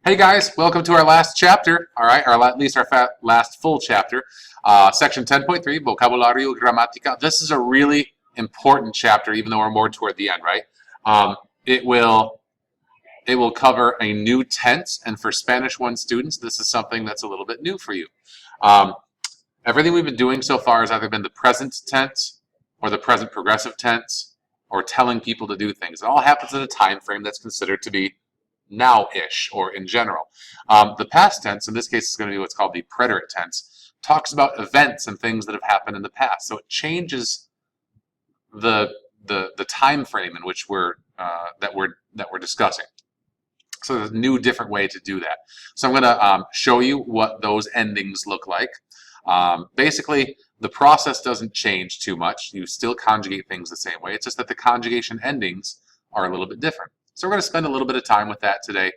Hey guys, welcome to our last chapter, all right, or at least our last full chapter, section 10.3, Vocabulario Gramática. This is a really important chapter, even though we're more toward the end, right? It will cover a new tense, and for Spanish 1 students, this is something that's a little bit new for you. Everything we've been doing so far has either been the present tense or the present progressive tense or telling people to do things. It all happens in a time frame that's considered to be now-ish or in general. The past tense, in this case, is going to be what's called the preterite tense, talks about events and things that have happened in the past. So it changes the time frame in which we're discussing. So there's a new, different way to do that. So I'm going to show you what those endings look like. Basically, the process doesn't change too much. You still conjugate things the same way. It's just that the conjugation endings are a little bit different. So we're going to spend a little bit of time with that today.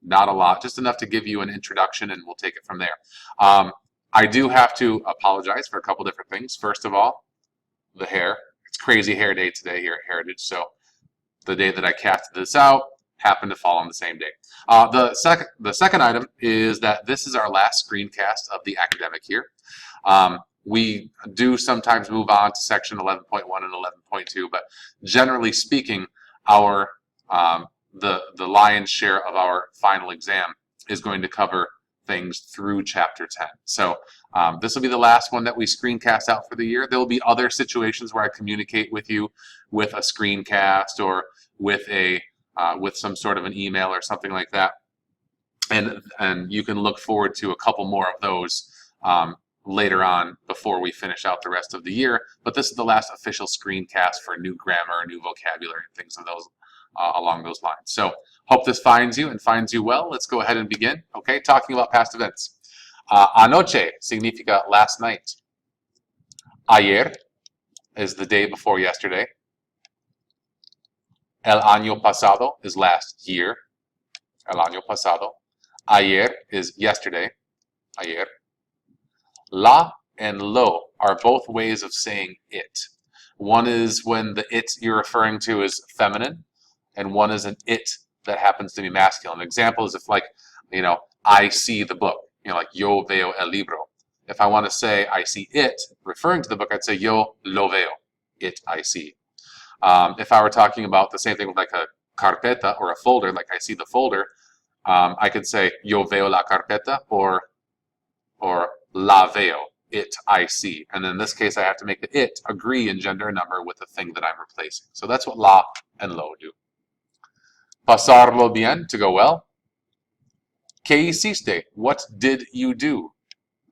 Not a lot, just enough to give you an introduction, and we'll take it from there. I do have to apologize for a couple different things. First of all, the hair. It's crazy hair day today here at Heritage, so the day that I casted this out happened to fall on the same day. The second item is that this is our last screencast of the academic year. We do sometimes move on to section 11.1 and 11.2, but generally speaking, our the lion's share of our final exam is going to cover things through chapter 10. So this will be the last one that we screencast out for the year. There will be other situations where I communicate with you with a screencast or with a with some sort of an email or something like that, and you can look forward to a couple more of those later on before we finish out the rest of the year. But this is the last official screencast for new grammar, new vocabulary, and things of those along those lines. So hope this finds you and finds you well. Let's go ahead and begin. Okay, talking about past events. Anoche significa last night. Ayer is the day before yesterday. El año pasado is last year. El año pasado. Ayer is yesterday. Ayer. La and lo are both ways of saying it. One is when the it you're referring to is feminine, and one is an it that happens to be masculine. An example is if, like, you know, I see the book, you know, like yo veo el libro. If I want to say I see it, referring to the book, I'd say yo lo veo, it I see. If I were talking about the same thing with like a carpeta or a folder, like I see the folder, I could say yo veo la carpeta or la veo, it I see. And in this case, I have to make the it agree in gender and number with the thing that I'm replacing. So that's what la and lo do. Pasarlo bien, to go well. ¿Qué hiciste? What did you do?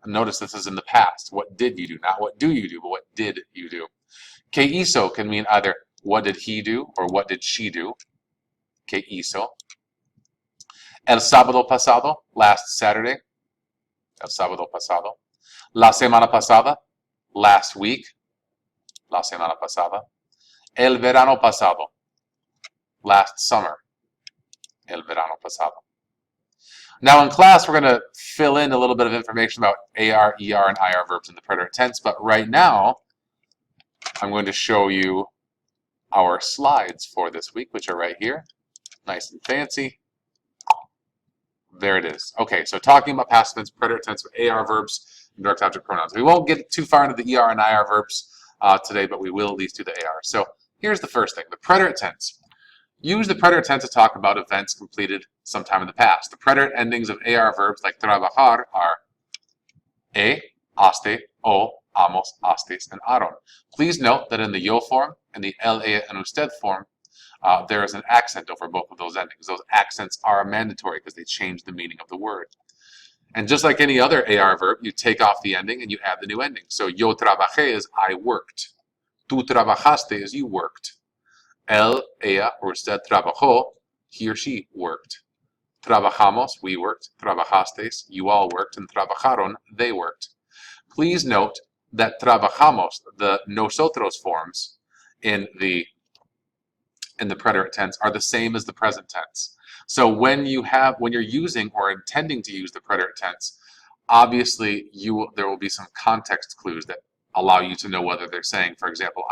Notice this is in the past. What did you do? Not what do you do, but what did you do? ¿Qué hizo can mean either what did he do or what did she do. ¿Qué hizo? El sábado pasado, last Saturday. El sábado pasado. La semana pasada, last week. La semana pasada. El verano pasado, last summer. El verano pasado. Now in class, we're going to fill in a little bit of information about AR, ER, and IR verbs in the preterite tense, but right now, I'm going to show you our slides for this week, which are right here. Nice and fancy. There it is. Okay, so talking about past tense, preterite tense with AR verbs and direct object pronouns. We won't get too far into the ER and IR verbs today, but we will at least do the AR. So here's the first thing, the preterite tense. Use the preterite tense to talk about events completed sometime in the past. The preterite endings of AR verbs like trabajar are haste, o, amos, hastes, and aron. Please note that in the yo form and the el, ella, and usted form, there is an accent over both of those endings. Those accents are mandatory because they change the meaning of the word. And just like any other AR verb, you take off the ending and you add the new ending. So yo trabajé is I worked. Tú trabajaste is you worked. Él, ella, or usted trabajó, he or she worked. Trabajamos, we worked. Trabajasteis, you all worked. And trabajaron, they worked. Please note that trabajamos, the nosotros forms in the preterite tense, are the same as the present tense. So when you're using or intending to use the preterite tense, obviously there will be some context clues that allow you to know whether they're saying, for example,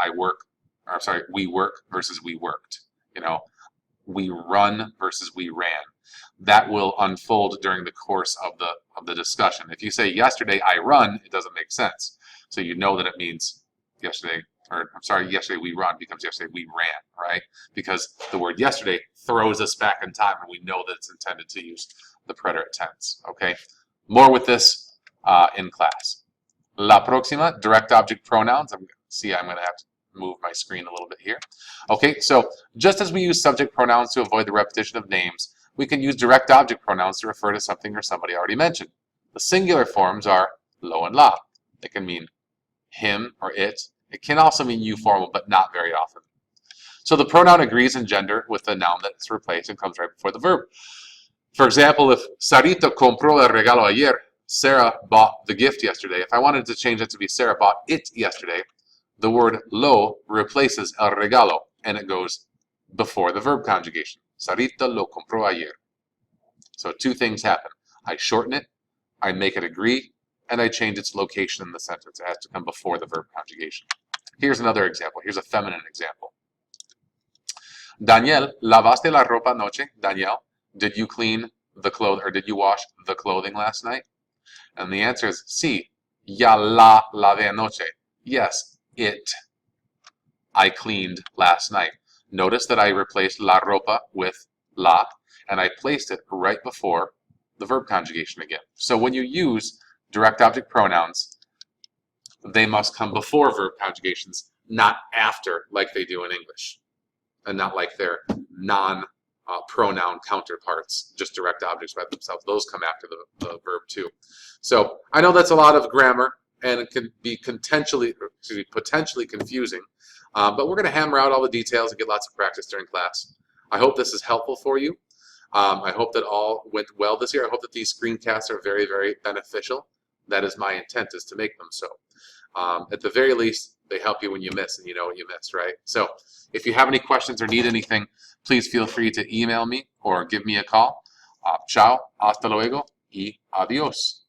we work versus we worked. You know, we run versus we ran. that will unfold during the course of the discussion. If you say yesterday I run, it doesn't make sense. So you know that it means yesterday, or I'm sorry, yesterday we run becomes yesterday we ran, right? Because the word yesterday throws us back in time, and we know that it's intended to use the preterite tense. Okay, more with this in class. La próxima, direct object pronouns. I'm going to have to move my screen a little bit here. Okay, so just as we use subject pronouns to avoid the repetition of names, we can use direct object pronouns to refer to something or somebody already mentioned. The singular forms are lo and la. It can mean him or it. It can also mean you formal, but not very often. So the pronoun agrees in gender with the noun that it's replaced and comes right before the verb. For example, if Sarita compró el regalo ayer, Sarah bought the gift yesterday. If I wanted to change it to be Sarah bought it yesterday, the word lo replaces el regalo, and it goes before the verb conjugation. Sarita lo compró ayer. So two things happen. I shorten it, I make it agree, and I change its location in the sentence. It has to come before the verb conjugation. Here's another example. Here's a feminine example. Daniel, lavaste la ropa anoche? Danielle, did you clean the clothes, or did you wash the clothing last night? And the answer is sí. Ya la lavé anoche. Yes, it. I cleaned last night. Notice that I replaced la ropa with la, and I placed it right before the verb conjugation again. So when you use direct object pronouns, they must come before verb conjugations, not after, like they do in English, and not like their non-pronoun counterparts, just direct objects by themselves. Those come after the verb too. So I know that's a lot of grammar, and it can be potentially confusing, but we're going to hammer out all the details and get lots of practice during class. I hope this is helpful for you. I hope that all went well this year. I hope that these screencasts are very, very beneficial. That is my intent, is to make them so. At the very least, they help you when you miss, and you know what you missed, right? So if you have any questions or need anything, please feel free to email me or give me a call. Ciao, hasta luego, y adios.